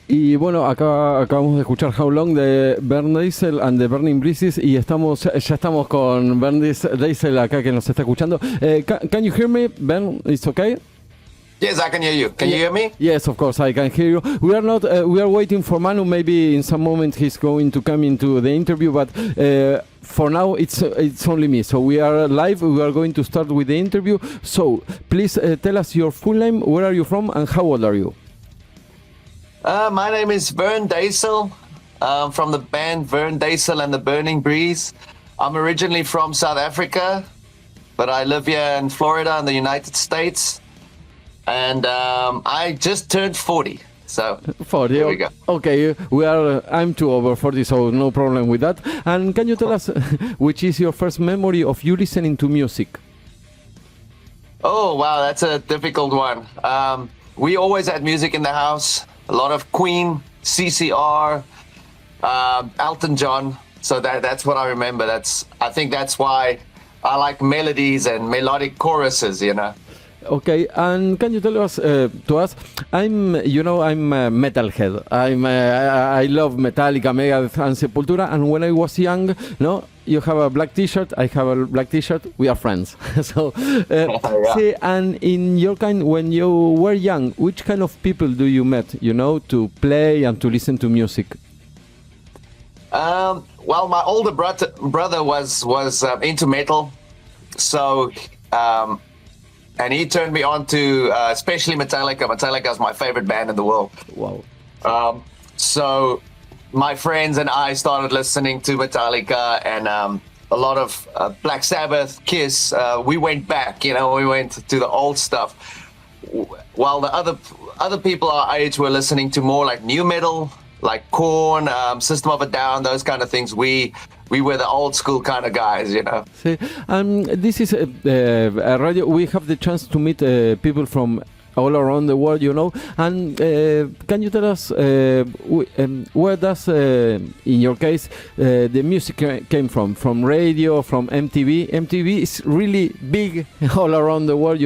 Y bueno, acá acabamos de escuchar How Long de VERN DAYSEL and the Burning Breezes y ya estamos con VERN DAYSEL acá que nos está escuchando. Can you hear me, Ben? It's okay? Yes, I can hear you. Can you hear me? Yes, of course, I can hear you. We are not. We are waiting for Manu. Maybe in some moment he's going to come into the interview, but for now it's only me. So we are live. We are going to start with the interview. So please tell us your full name. Where are you from, and how old are you? My name is VERN DAYSEL. From the band VERN DAYSEL and the Burning Breeze. I'm originally from South Africa, but I live here in Florida in the United States. And I just turned 40, so 40. There we go. Okay, I'm too over 40, so no problem with that. And can you tell us which is your first memory of you listening to music? Oh wow, that's a difficult one. We always had music in the house. A lot of Queen, CCR, Elton John. So that's what I remember. I think that's why I like melodies and melodic choruses, you know. Okay, and can you tell us to us? I'm a metalhead. I love Metallica, Megadeth, and Sepultura. And when I was young, you have a black T-shirt. I have a black T-shirt. We are friends. So, yeah. see, and in your kind, when you were young, which kind of people do you met? To play and to listen to music. Well, my older brother was into metal, so. And he turned me on to especially Metallica. Metallica is my favorite band in the world. Wow. So my friends and I started listening to Metallica and a lot of Black Sabbath, Kiss. We went back, we went to the old stuff. While the other people our age were listening to more like new metal, like Korn, System of a Down, those kind of things. We were the old school kind of guys, See, this is a radio. We have the chance to meet people from all around the world, And can you tell us where does, in your case, the music came from? From radio, from MTV? MTV is really big all around the world,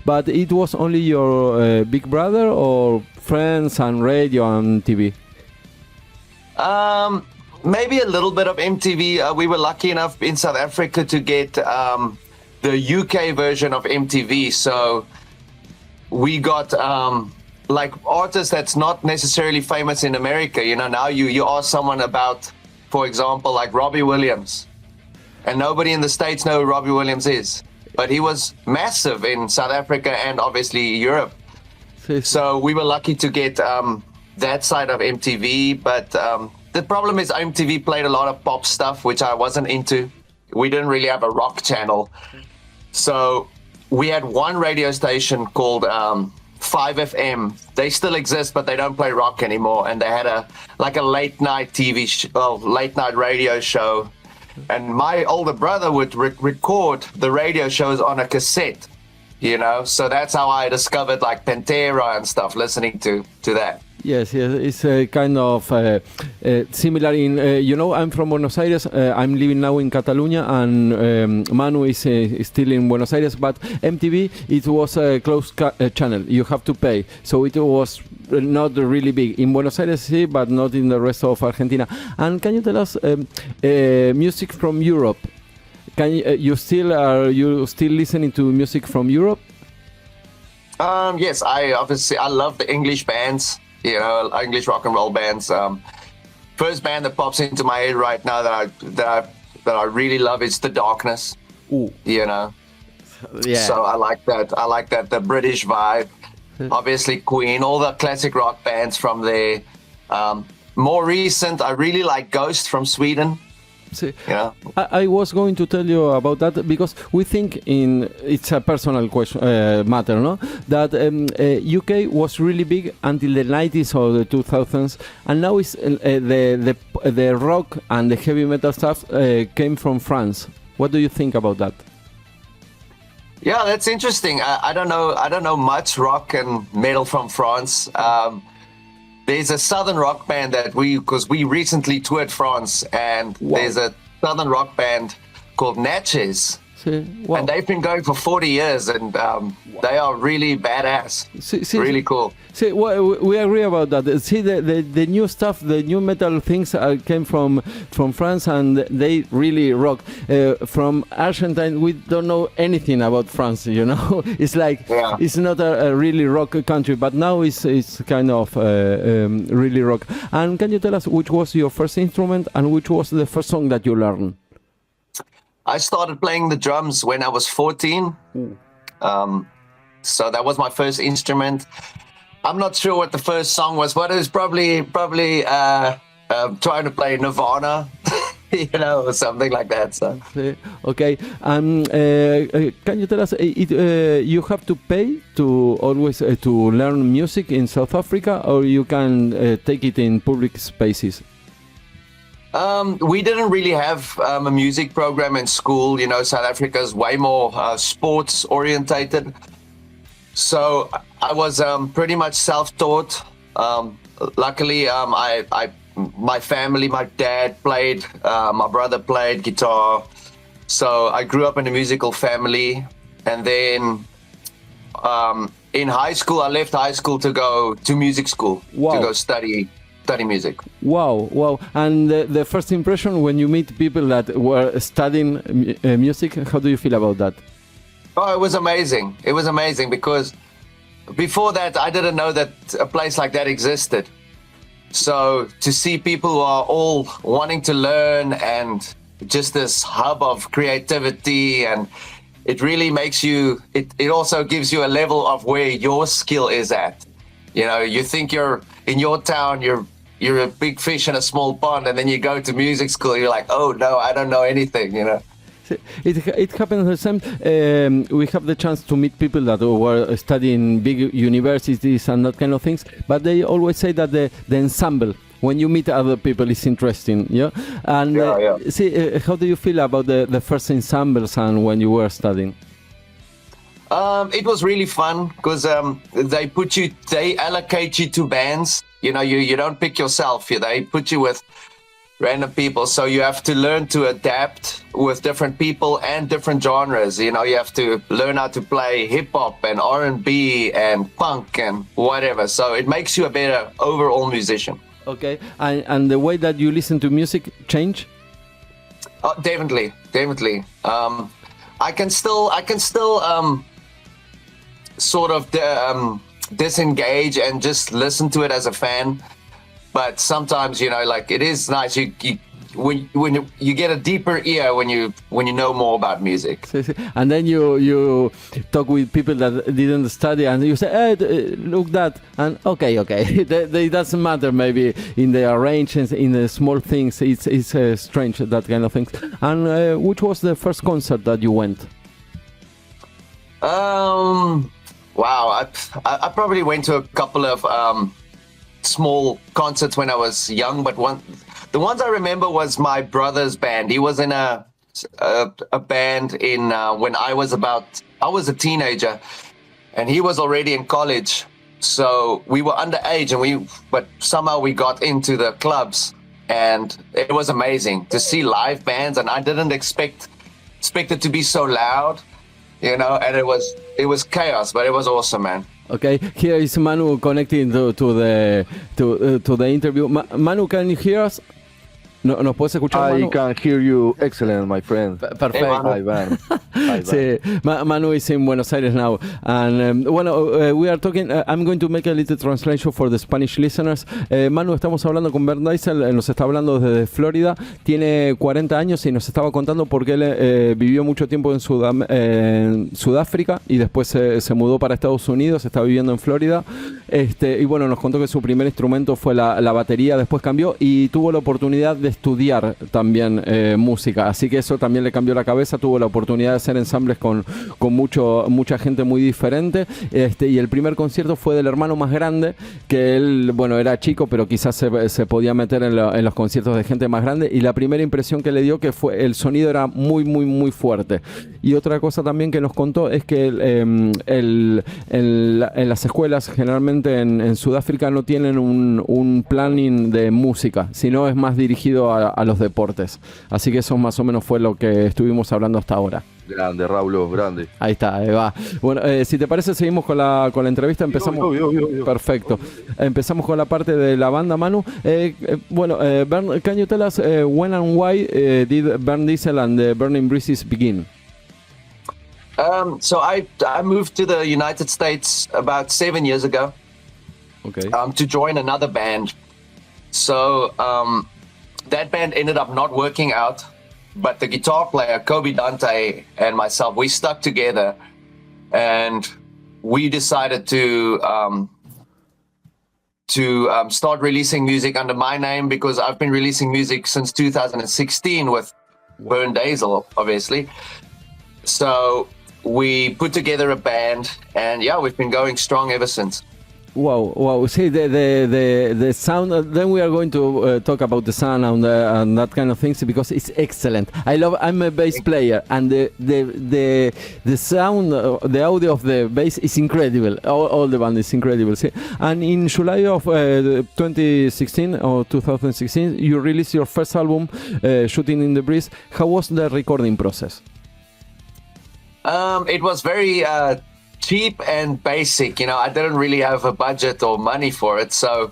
But it was only your big brother or friends and radio and TV? Maybe a little bit of MTV. We were lucky enough in South Africa to get the UK version of MTV. So we got like artists that's not necessarily famous in America. Now you ask someone about, for example, like Robbie Williams, and nobody in the States know who Robbie Williams is. But he was massive in South Africa and obviously Europe. So we were lucky to get that side of MTV, but the problem is MTV played a lot of pop stuff, which I wasn't into. We didn't really have a rock channel. So we had one radio station called 5FM. They still exist, but they don't play rock anymore. And they had a late night late night radio show. And my older brother would record the radio shows on a cassette, So that's how I discovered like Pantera and stuff, listening to that. Yes, it's kind of similar in, I'm from Buenos Aires, I'm living now in Catalonia, and Manu is still in Buenos Aires, but MTV, it was a closed channel, you have to pay, so it was not really big. In Buenos Aires, sí, but not in the rest of Argentina. And can you tell us music from Europe? Are you still listening to music from Europe? Yes, I love the English bands. English rock and roll bands. First band that pops into my head right now that I really love is The Darkness. Ooh. Yeah. So I like that. The British vibe. Obviously Queen, all the classic rock bands from there. More recent, I really like Ghost from Sweden. See, I was going to tell you about that because we think it's a personal question matter, no? That UK was really big until the 90s or the 2000s, and now it's the rock and the heavy metal stuff came from France. What do you think about that? Yeah, that's interesting. I don't know much rock and metal from France. There's a southern rock band because we recently toured France, and There's a southern rock band called Natchez. Sí. Wow. And they've been going for 40 years, and they are really badass. Really cool. See, well, we agree about that. See, the new stuff, the new metal things came from France, and they really rock. From Argentina, we don't know anything about France. You know, it's like it's not a really rock country, but now it's kind of really rock. And can you tell us which was your first instrument and which was the first song that you learned? I started playing the drums when I was 14. So that was my first instrument. I'm not sure what the first song was, but it was probably trying to play Nirvana, you know, or something like that. So. Okay. Can you tell us, you have to pay to always to learn music in South Africa, or you can take it in public spaces? We didn't really have a music program in school. You know, South Africa is way more sports orientated. So I was pretty much self-taught. Luckily, my family, my dad played, my brother played guitar. So I grew up in a musical family. And then in high school, I left high school to go to music school, to go study music. Wow. And the first impression when you meet people that were studying music, how do you feel about that? Oh, it was amazing. It was amazing because before that, I didn't know that a place like that existed. So to see people who are all wanting to learn and just this hub of creativity, and it really makes you, it also gives you a level of where your skill is at. You know, you think you're in your town, you're a big fish in a small pond, and then you go to music school, you're like, oh no, I don't know anything, you know. It happens the same. We have the chance to meet people that were studying big universities and that kind of things, but they always say that the ensemble, when you meet other people, is interesting. Yeah. And see, how do you feel about the first ensembles and when you were studying? It was really fun because they allocate you to bands. You know, you don't pick yourself. They put you with random people, so you have to learn to adapt with different people and different genres. You know, you have to learn how to play hip hop and R&B and punk and whatever. So it makes you a better overall musician. Okay, and the way that you listen to music change? Oh, definitely. I can still sort of disengage and just listen to it as a fan. But sometimes, you know, like it is nice. When you get a deeper ear when you know more about music. And then you talk with people that didn't study, and you say, "Hey, look that," and okay, it doesn't matter. Maybe in the arrangements, in the small things, it's strange, that kind of things. And which was the first concert that you went? Wow, I probably went to a couple of small concerts when I was young, but the ones I remember was my brother's band. He was in a band in when I was a teenager, and he was already in college. So we were underage, but somehow we got into the clubs, and it was amazing to see live bands. And I didn't expect it to be so loud, you know. And it was chaos, but it was awesome, man. Okay, here is Manu connecting to the interview. Manu, can you hear us? No, ¿nos puedes escuchar, Manu? I can hear you excellent, my friend. Perfect. Hi, Van. Sí, Manu is in Buenos Aires now. And we are talking, I'm going to make a little translation for the Spanish listeners. Manu, estamos hablando con VERN DAYSEL, nos está hablando desde Florida. Tiene 40 años y nos estaba contando porque él vivió mucho tiempo en Sudáfrica y después se mudó para Estados Unidos, está viviendo en Florida. Y bueno, nos contó que su primer instrumento fue la batería, después cambió y tuvo la oportunidad de estudiar también música, así que eso también le cambió la cabeza. Tuvo la oportunidad de hacer ensambles con mucha gente muy diferente, y el primer concierto fue del hermano más grande, que él, bueno, era chico, pero quizás se podía meter en los conciertos de gente más grande, y la primera impresión que le dio que fue el sonido era muy, muy, muy fuerte. Y otra cosa también que nos contó es que en las escuelas, generalmente en Sudáfrica, no tienen un planning de música, sino es más dirigido a los deportes. Así que eso más o menos fue lo que estuvimos hablando hasta ahora. Grande, Raulo, grande. Ahí está, ahí va. Bueno, si te parece, seguimos con la entrevista. Empezamos. Obvio. Perfecto. Empezamos con la parte de la banda, Manu. Vern, can you tell us when and why did VERN DAYSEL and the Burning Breezes begin? So I moved to the United States about 7 years ago. Okay. To join another band. So that band ended up not working out, but the guitar player, Kobe Dante, and myself, we stuck together, and we decided to start releasing music under my name, because I've been releasing music since 2016 with VERN DAYSEL, obviously. So we put together a band, and yeah, we've been going strong ever since. Wow! See the sound. Then we are going to talk about the sound and that kind of things, because it's excellent. I'm a bass player, and the sound, the audio of the bass is incredible. All the band is incredible. See? And in July of 2016 or 2016, you released your first album, Shooting in the Breeze. How was the recording process? It was very cheap and basic. You know, I didn't really have a budget or money for it, so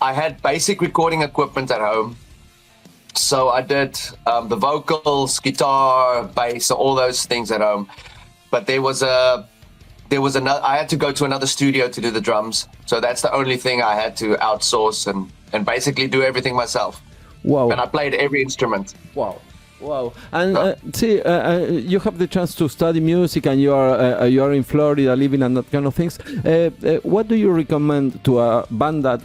I had basic recording equipment at home. So I did the vocals, guitar, bass, all those things at home. But there was another. I had to go to another studio to do the drums. So that's the only thing I had to outsource and basically do everything myself. Wow! And I played every instrument. Wow! And you have the chance to study music, and you are in Florida, living and that kind of things. What do you recommend to a band that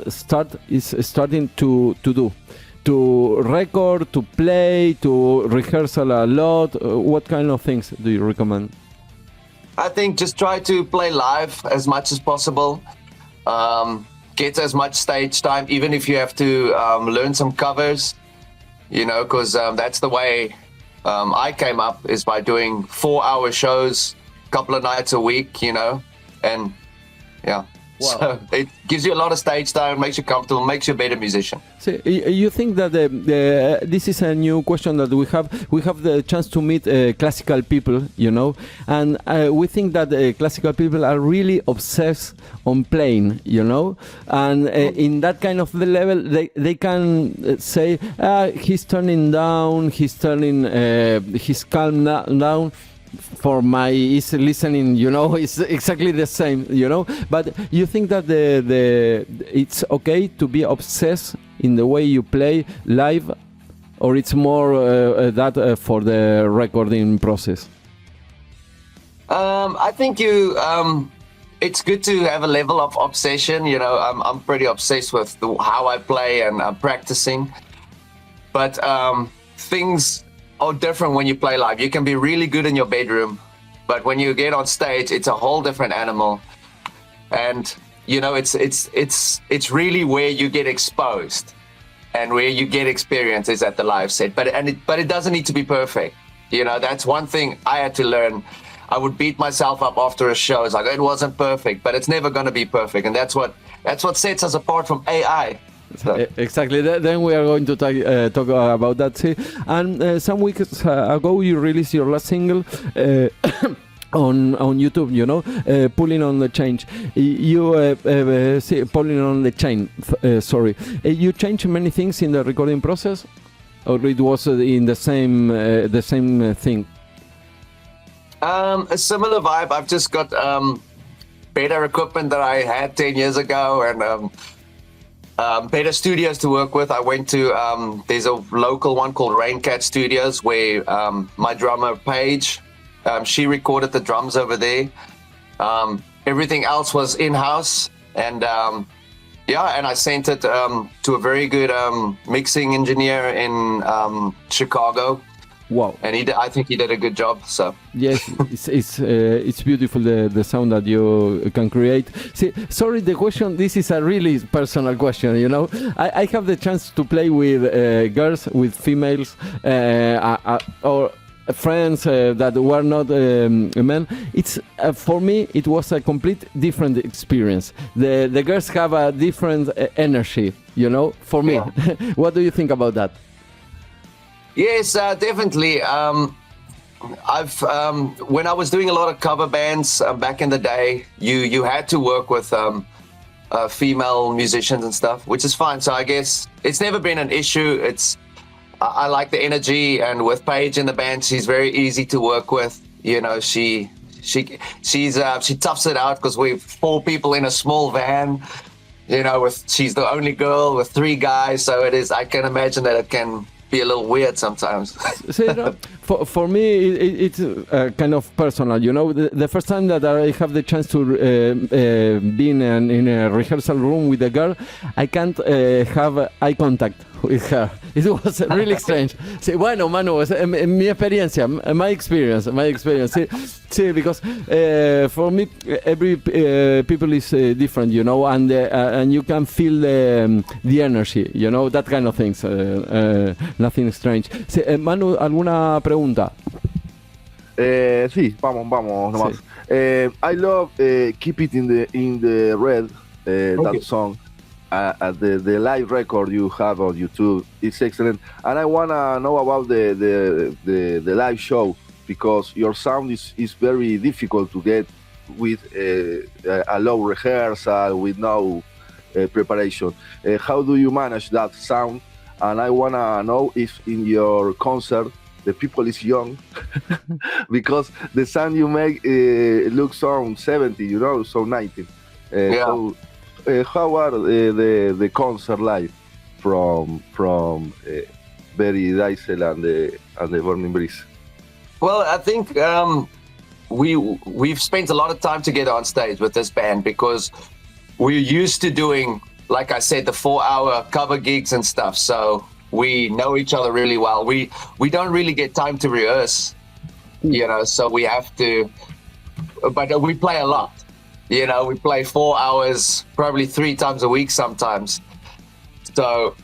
is starting to do? To record, to play, to rehearsal a lot? What kind of things do you recommend? I think just try to play live as much as possible. Get as much stage time, even if you have to learn some covers. You know, because that's the way I came up, is by doing 4-hour shows, a couple of nights a week, you know, and yeah. Wow. So it gives you a lot of stage time, makes you comfortable, makes you a better musician. So you think that this is a new question that we have? We have the chance to meet classical people, you know, and we think that classical people are really obsessed on playing, you know, and in that kind of the level, they can say, he's turning down, he's calm down. For my easy listening, you know, it's exactly the same, you know. But you think that it's okay to be obsessed in the way you play live, or it's more that for the recording process? I think it's good to have a level of obsession. You know, I'm pretty obsessed with how I play, and I'm practicing. But things are different when you play live. You can be really good in your bedroom, but when you get on stage, it's a whole different animal. And you know, it's really where you get exposed and where you get experience is at the live set. But it doesn't need to be perfect. You know, that's one thing I had to learn. I would beat myself up after a show. It's like, it wasn't perfect, but it's never going to be perfect, and that's what sets us apart from AI. So. Exactly. Then we are going to talk about that. See? And some weeks ago, you released your last single on YouTube. You know, pulling on the chain. Pulling on the chain. Sorry. You changed many things in the recording process, or it was in the same thing. A similar vibe. I've just got better equipment that I had 10 years ago, and better studios to work with. I went to there's a local one called Raincat Studios, where my drummer Paige, she recorded the drums over there. Everything else was in-house, and and I sent it to a very good mixing engineer in Chicago. Wow! And I think he did a good job. So yes, it's beautiful, the sound that you can create. See, sorry, the question. This is a really personal question. You know, I have the chance to play with girls, with females, or friends that were not men. It's for me, it was a complete different experience. The girls have a different energy. You know, for me. Yeah. What do you think about that? Yes, definitely. I've when I was doing a lot of cover bands back in the day, you had to work with female musicians and stuff, which is fine. So I guess it's never been an issue. I like the energy, and with Paige in the band, she's very easy to work with. You know, she toughs it out because we're 4 people in a small van. You know, she's the only girl with 3 guys, so it is. I can imagine that it can be a little weird sometimes. So, you know, for me, it's kind of personal. You know, the first time that I have the chance to be in a rehearsal room with a girl, I can't have eye contact with her. It was really strange. Sí, bueno, Manu, mi experiencia, my experience. Sí, because for me, every people is different, you know, and you can feel the energy, you know, that kind of things. Nothing strange. Sí, Manu, ¿alguna pregunta? Sí, vamos nomás. Sí. I love Keep It in the Red, that song. The live record you have on YouTube is excellent, and I wanna know about the live show, because your sound is very difficult to get with a low rehearsal, with no preparation. How do you manage that sound? And I wanna know if in your concert the people is young, because the sound you make looks so 70, you know, so 90. Yeah. So, how are the concert live from VERN DAYSEL and the Burning Breeze? Well, I think we've spent a lot of time together on stage with this band because we're used to doing, like I said, the 4-hour cover gigs and stuff. So we know each other really well. We don't really get time to rehearse, you know, so we have to, but we play a lot. You know, we play 4 hours, probably 3 times a week sometimes. So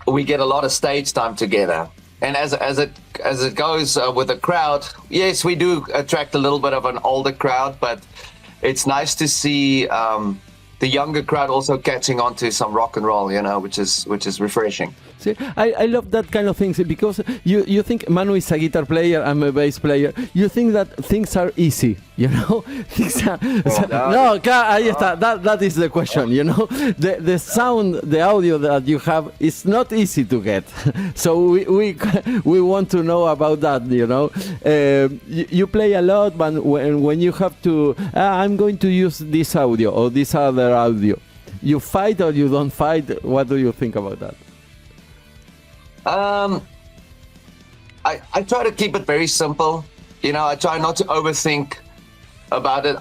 we get a lot of stage time together. And as it goes with the crowd, yes, we do attract a little bit of an older crowd, but it's nice to see the younger crowd also catching on to some rock and roll, you know, which is refreshing. See, I love that kind of things because you think Manu is a guitar player, I'm a bass player. You think that things are easy, you know? Things are, no, ahí está. That is the question, you know? The sound, the audio that you have is not easy to get. So we want to know about that, you know? You play a lot, but when you have to, I'm going to use this audio or this other audio, you fight or you don't fight? What do you think about that? I try to keep it very simple. You know, I try not to overthink about it.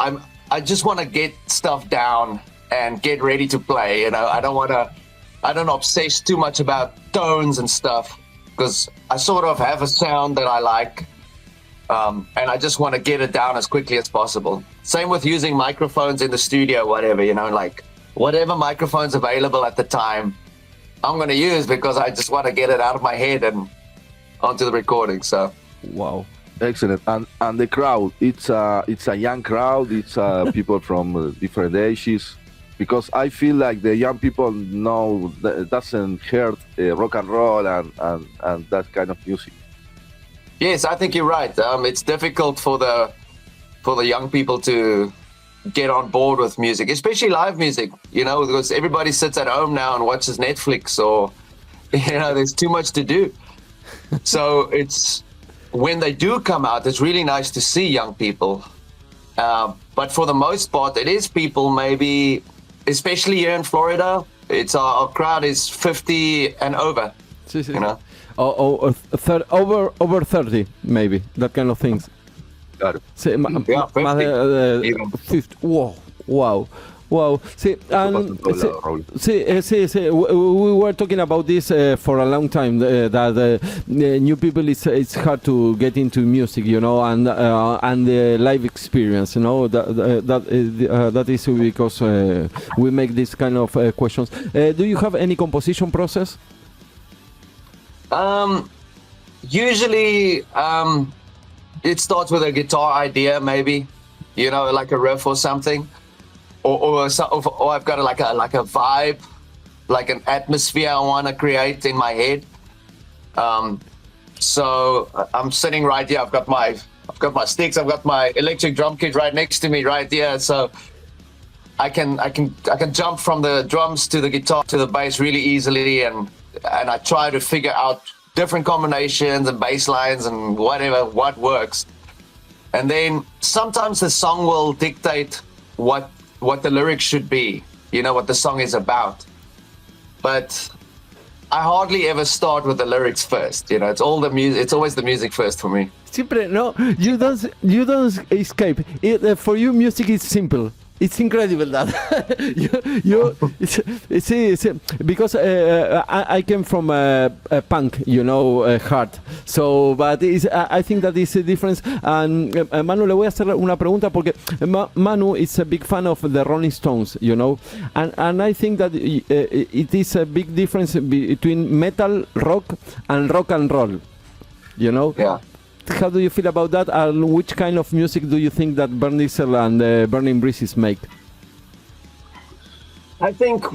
I just want to get stuff down and get ready to play. You know, I don't obsess too much about tones and stuff because I sort of have a sound that I like. And I just want to get it down as quickly as possible. Same with using microphones in the studio, whatever, you know, like whatever microphone's available at the time, I'm going to use because I just want to get it out of my head and onto the recording. So, wow, excellent. And the crowd, it's a young crowd. It's people from different ages, because I feel like the young people doesn't hear rock and roll and that kind of music. Yes, I think you're right. It's difficult for the young people to get on board with music, especially live music, you know, because everybody sits at home now and watches Netflix, or, you know, there's too much to do. So it's, when they do come out, it's really nice to see young people. But for the most part, it is people maybe, especially here in Florida, it's our crowd is 50 and over, you know. Over 30, maybe, that kind of things. Sí, yeah, 50. Wow. Sí, we were talking about this for a long time, that new people, it's hard to get into music, you know, and the live experience, you know, that is because we make this kind of questions. Do you have any composition process? Usually, it starts with a guitar idea, maybe, you know, like a riff or something, or I've got like a vibe, like an atmosphere I want to create in my head. So I'm sitting right here. I've got my sticks. I've got my electric drum kit right next to me right here. So I can jump from the drums to the guitar to the bass really easily, and I try to figure out different combinations and bass lines and what works. And then sometimes the song will dictate what the lyrics should be, what the song is about. But I hardly ever start with the lyrics first. It's all the music. It's always the music first for me. Siempre, no, you don't escape. For you, music is simple. It's incredible that because I came from a punk, heart. So, but I think that is a difference. And Manu, le voy a hacer una pregunta porque Manu is a big fan of the Rolling Stones, and I think that it is a big difference between metal, rock and roll, Yeah. How do you feel about that, and which kind of music do you think that VERN DAYSEL and Burning Breezes make? I think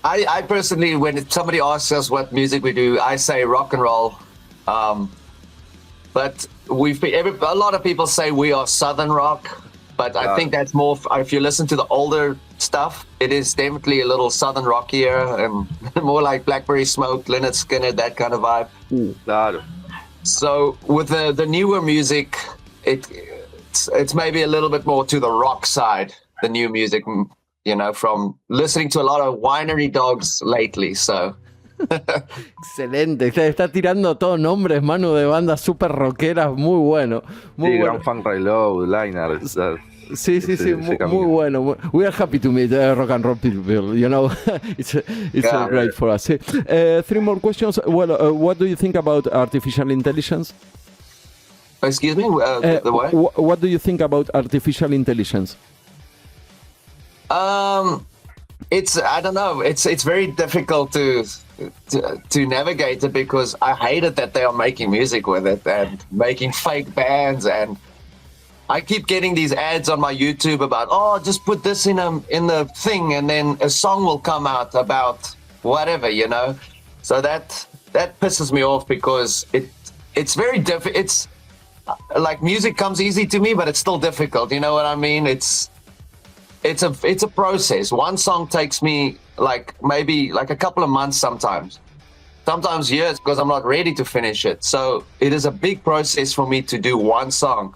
I personally, when somebody asks us what music we do, I say rock and roll. But a lot of people say we are Southern rock, but I think that's more, if you listen to the older stuff, it is definitely a little Southern rockier and more like Blackberry Smoke, Lynyrd Skynyrd, that kind of vibe. Claro. So with the newer music, it's maybe a little bit more to the rock side, the new music, from listening to a lot of Winery Dogs lately, so. Excelente, está tirando todos nombres, Manu, de bandas super rockeras, muy bueno. Muy bueno. Grand Funk Reload, Liner. Sí, muy bueno. We are happy to meet rock and roll people, It's great for us. Three more questions. Well, what do you think about artificial intelligence? Excuse me? The what? What do you think about artificial intelligence? I don't know. It's very difficult to navigate it because I hate it that they are making music with it and making fake bands, and I keep getting these ads on my YouTube about, just put this in the thing and then a song will come out about whatever, So that pisses me off because it's very difficult. It's like music comes easy to me, but it's still difficult. You know what I mean? It's a process. One song takes me maybe a couple of months sometimes years because I'm not ready to finish it. So it is a big process for me to do one song,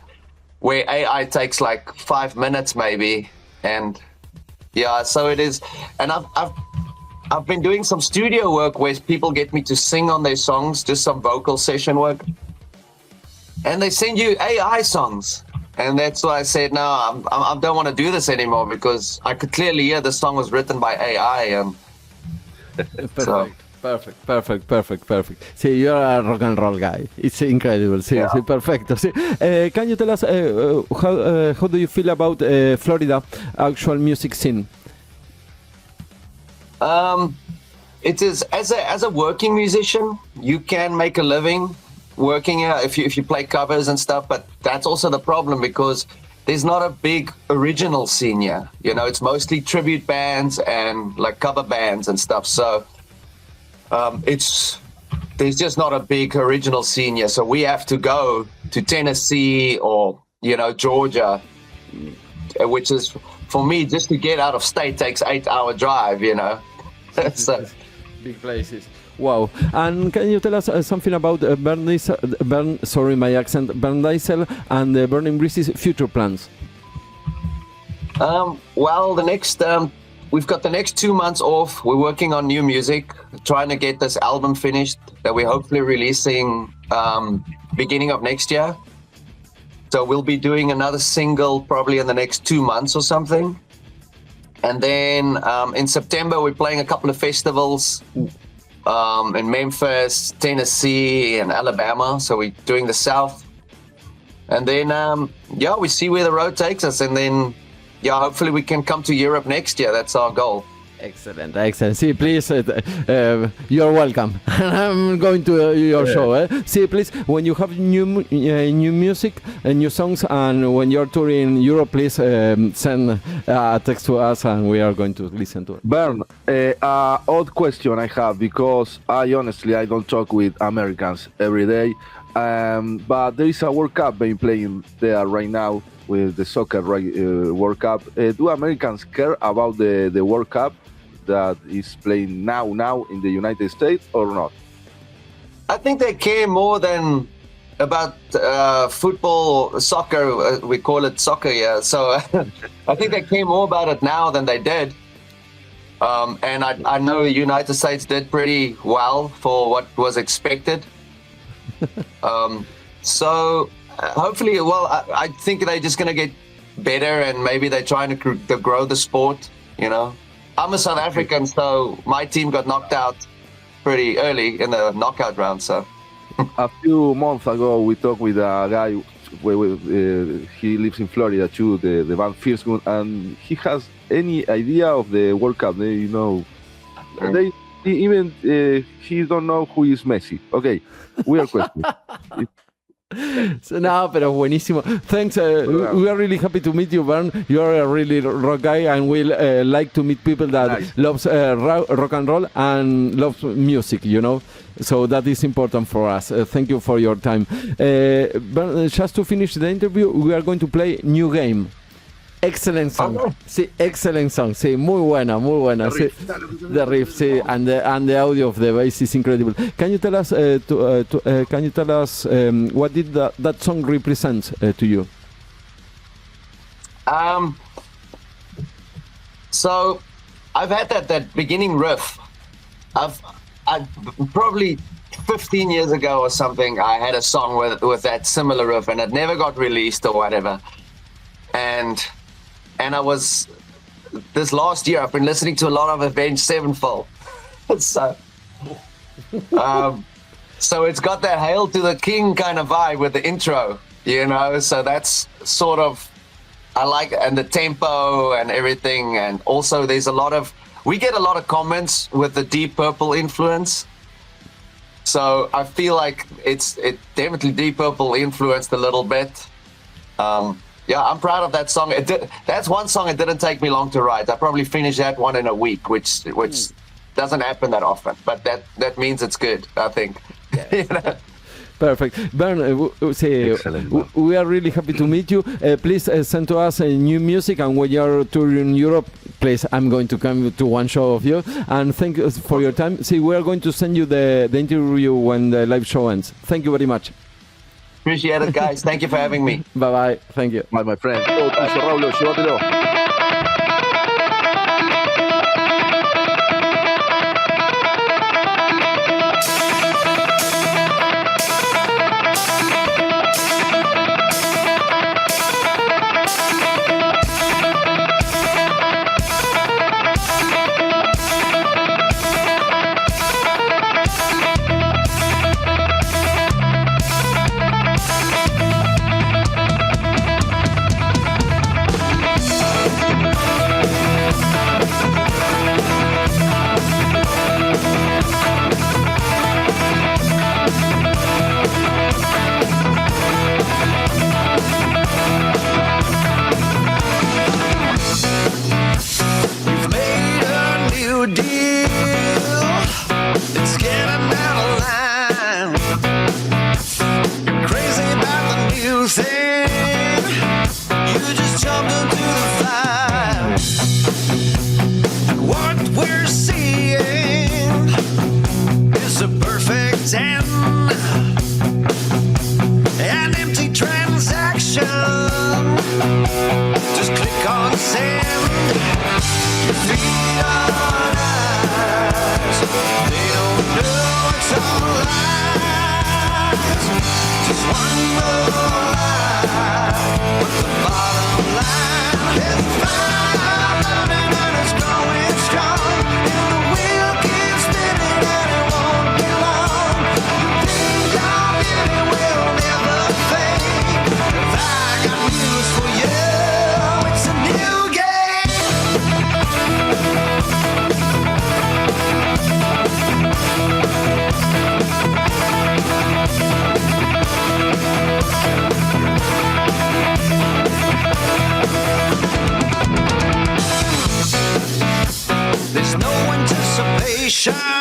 where AI takes 5 minutes maybe, and so it is. And I've been doing some studio work where people get me to sing on their songs, just some vocal session work, and they send you AI songs, and that's why I said no, I don't want to do this anymore because I could clearly hear the song was written by AI. Perfect. See, you're a rock and roll guy. It's incredible. See, yeah. Perfecto. See. Can you tell us how do you feel about Florida actual music scene? It is as a working musician, you can make a living working if you play covers and stuff, but that's also the problem because there's not a big original scene here. It's mostly tribute bands and cover bands and stuff. So there's just not a big original scene here. So we have to go to Tennessee or Georgia, which is for me just to get out of state takes 8-hour drive. So big places. Wow. And can you tell us something about VERN DAYSEL and the Burning Breezes future plans? Well, we've got the next 2 months off. We're working on new music, trying to get this album finished that we're hopefully releasing beginning of next year. So we'll be doing another single probably in the next 2 months or something. And then in September, we're playing a couple of festivals in Memphis, Tennessee, and Alabama. So we're doing the South. And then, we see where the road takes us. And then, hopefully we can come to Europe next year. That's our goal. Excellent, excellent. See, please, you're welcome. I'm going to your show. See, please, when you have new music and new songs, and when you're touring Europe, please send a text to us, and we are going to listen to it. Vern, odd question I have, because I don't talk with Americans every day, but there is a World Cup being playing there right now with the soccer World Cup. Do Americans care about the World Cup that is playing now in the United States or not? I think they care more than about football or soccer. We call it soccer, yeah. So I think they care more about it now than they did. And I know the United States did pretty well for what was expected. So hopefully, I think they're just going to get better, and maybe they're trying to grow the sport, you know. I'm a South African, so my team got knocked out pretty early in the knockout round. So a few months ago, we talked with a guy. He lives in Florida too, the band Fierce, and he has any idea of the World Cup. He don't know who is Messi. Okay, weird question. So, no, pero buenísimo. Thanks. We are really happy to meet you, Vern. You are a really rock guy, and we like to meet people that loves rock and roll and loves music, you know. So that is important for us. Thank you for your time. Vern, just to finish the interview, we are going to play New Game. Excellent song. Sí, excellent song. Sí, muy buena, muy buena. Sí, the riff, sí, and the audio of the bass is incredible. Can you tell us? What did that song represent to you? So I've had that beginning riff. I've probably 15 years ago or something. I had a song with that similar riff, and it never got released or whatever. And I was, this last year, I've been listening to a lot of Avenged Sevenfold. So it's got that Hail to the King kind of vibe with the intro, you know? So that's sort of, I like, and the tempo and everything. And also we get a lot of comments with the Deep Purple influence. So I feel like it definitely Deep Purple influenced a little bit. Yeah, I'm proud of that song. That's one song it didn't take me long to write. I probably finished that one in a week, which doesn't happen that often. But that means it's good, I think. Yes. You know? Perfect. Vern, we are really happy to meet you. Please send to us new music, and when you're touring Europe, please, I'm going to come to one show of you. And thank you for your time. See, we are going to send you the interview when the live show ends. Thank you very much. Appreciate it, guys. Thank you for having me. Bye-bye. Thank you. Bye, my friend. Raúl, llévatelo. It's a new game. shine.